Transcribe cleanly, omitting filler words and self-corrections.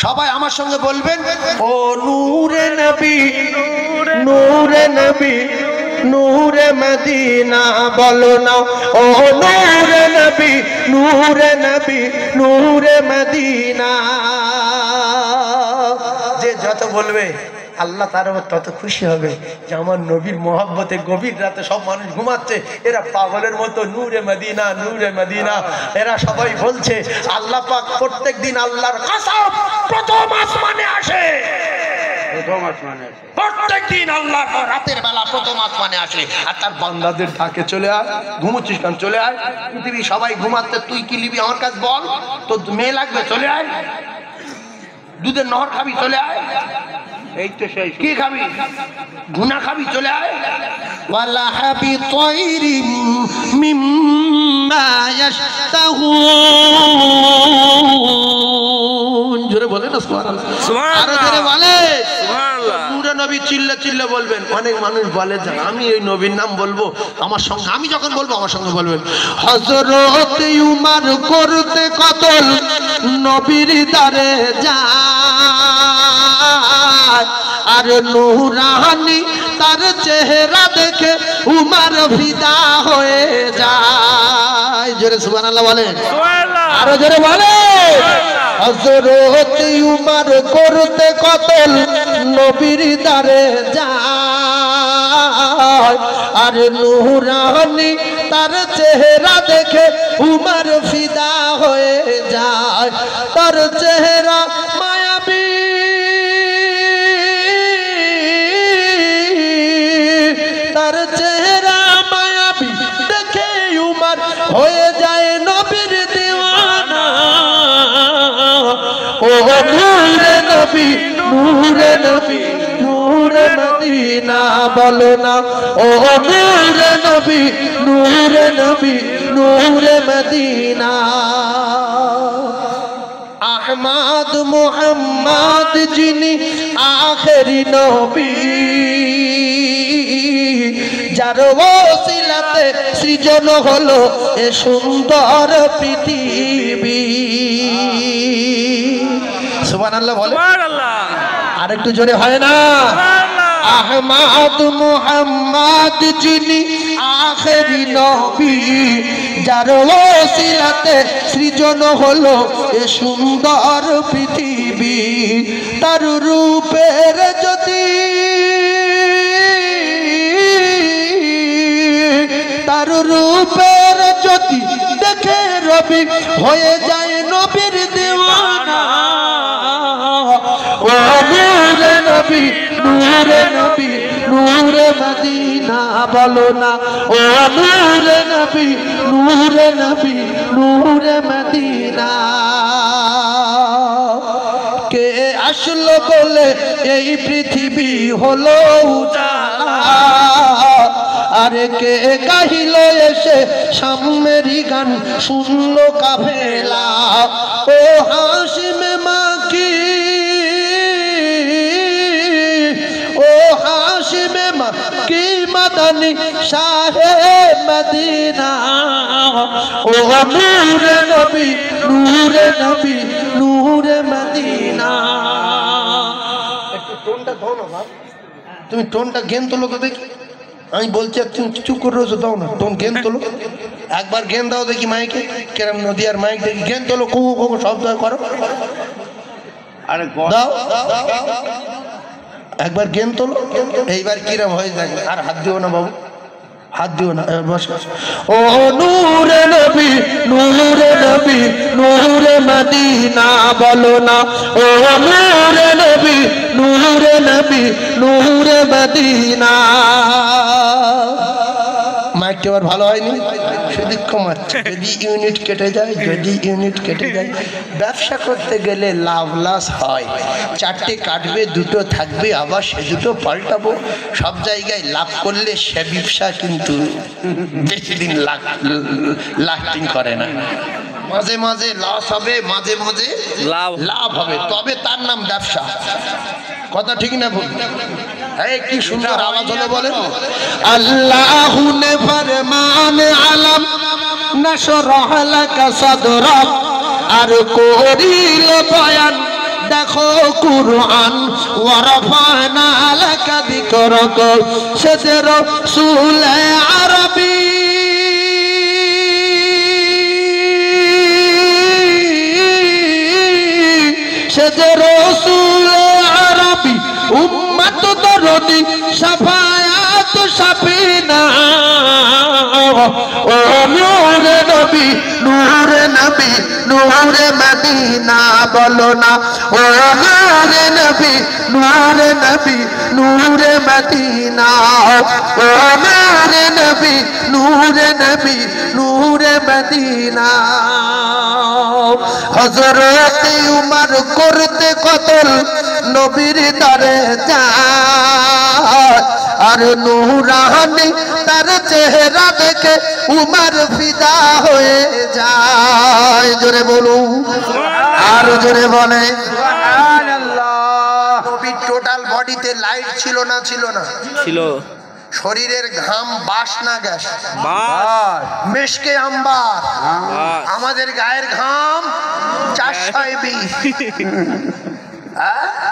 সবাই আমার সঙ্গে বলবেন, ও নূরে নবী নূরে নবী নূরে মদিনা বলো না, ও নূরে নবী নূরে নবী নূরে মদিনা। যে যত বলবে আল্লাহ তার উপর তত খুশি হবে যে আমার নবীর মোহাব্বতে গভীর রাতে সব মানুষ ঘুমাচ্ছে, এরা পাগলের মতো নূরে মদিনা নূরে মদিনা। এরা সবাই বলছে আল্লাহ পাক প্রত্যেক দিন আল্লাহর কসম প্রথম আসমানে আসে, প্রত্যেক দিন আল্লাহ রাতের বেলা প্রথম আসমানে আসে আর তার বান্দাদের ডাকে, চলে আয়, ঘুমোচ্ছিস কেন, চলে আয়, পৃথিবী সবাই ঘুমাচ্ছে, তুই কি নিবি আমার কাছে বল, তোর মেয়ে লাগবে, চলে আয়, দুধের নহর খাবি, চলে আয়, এই তো সেই কি খাবি, গুনা খাবি, চলে আয়, ওয়ালা হাবি তাইরিম মিম্মা ইয়াশতাহুন। জোরে বলে না সুবহানাল্লাহ, আরো জোরে বলে সুবহানাল্লাহ। নূরে নবী চিল্লে চিল্লে বলবেন। অনেক মানুষ বলে যে আমি এই নবীর নাম বলবো, আমার সঙ্গে আমি যখন বলবো আমার সঙ্গে বলবেন, হযরত উমর করতে কতল নবীর দারে যায়, আর নূরানি তার চেহারা দেখে উমর ফিদা হয়ে যায়। জোরে সুবহানাল্লাহ বলেন, আরো জোরে বলে। হযরত উমর করতে কতল নবীর দারে যায়, আর নূরানি তার চেহারা দেখে উমর ফিদা হয়ে যায়। তার চেহারা মায়াবী, তার চেহারা মায়াবী দেখে উমর হয়ে যায় নবীর দিওয়ানা। ও নূরে নবী নূরে নবী নূরে মদিনা বলো না, ও নূরে নবী নূরে নবী নূরে মদিনা। আহমদ মুহাম্মদ যিনি আখেরি নবী, যার ওসিলাতে সৃজন হলো এ সুন্দর পৃথিবী। সুবহানাল্লাহ বলে, আরেকটু জোরে হয় না? আহমদ মুহাম্মদ যিনি আখেরি নবী, যার ওসিলাতে সৃজন হলো এ সুন্দর পৃথিবী। তার রূপের জ্যোতি, তার রূপের জ্যোতি দেখে রবি হয়ে যায় নবীর দিওয়ানা। ও নূরে নবী নূরে নবী নূরে মদিনা বলো না, ও নূরে নবী নূরে নবী নূরে মদিনা। কে আসলো বলে এই পৃথিবী হলো উজালা, আরে কে গাহিল এসে সামেরি গান শুনলো কাফেলা। ও হাশিমে মাকি, ও হাশিমে মাকি মাদানী শাহে মদিনা। ও নূরে নবী নূরে নবী নূরে মদিনা। একটু টোনটা দাও না বাপ, তুমি টোনটা গেন তোলো তো দেখি। আমি বলছি তুমি চুপ করে রয়েছো, দাও না টোন, গেন তোলো একবার, গেন দাও দেখি মাইকে, কেরম নদীয়ার মাইক দেখি, গেন তোলো, কু কু শব্দ করো, আরে দাও একবার গেন তোলো, এইবার কিরম হয়ে যাবে। আর হাত দিও না বাবু, হাত দিও না, বস। ও নূরে নবী নূরে নবী নূরে মদিনা বলো না, ও নূরে নবী নূরে নবী নূরে মদিনা। মাইকটা এবার ভালো হয়নি, শুধু কমাচ্ছে। যদি ইউনিট কেটে যায়, যদি ইউনিট কেটে যায়। ব্যবসা করতে গেলে লাভ লস হয়, চারটে কাটবে দুটো থাকবে, আবার সে দুটো পাল্টাবো। সব জায়গায় লাভ করলে সে ব্যবসা কিন্তু বেশি দিন লাস্টিং করে না। মাঝে মাঝে লস হবে, মাঝে মাঝে লাভ হবে, তবে তার নাম ব্যবসা। কথা ঠিক না ভুল? এই কি সুন্দর আওয়াজ হলো বলেন। আল্লাহু নে ফরমান আলম নশরাহ লাকা সাদরাক, আর করিল বয়ান দেখো কুরআন ওয়া রাফা'না লাকা যিকরাক সে যে রাসূল আরবী সে যে রাসূল আরবী উম্মত দরদি শাফায়াত শাফিনা ও নূরে নবী নূরে নবী নূরে মদিনা বলো না ও নূরে নবী নূরে নবী নূরে মদিনা ও নূরে নবী নূরে নবী নূরে মদিনা হযরত উমর করতে কতল নবীর দরে যায় আর নূরানি তার চেহারা দেখে উমর ফিদা হয়ে যায় জোরে বলুন আর জোরে বলে সুবহানাল্লাহ নবীর টোটাল বডিতে লাইট ছিল না ছিল না ছিল শরীরের ঘাম বাস না গ্যাস বাস মেশকে আম্বার আমাদের গায়ের ঘাম 420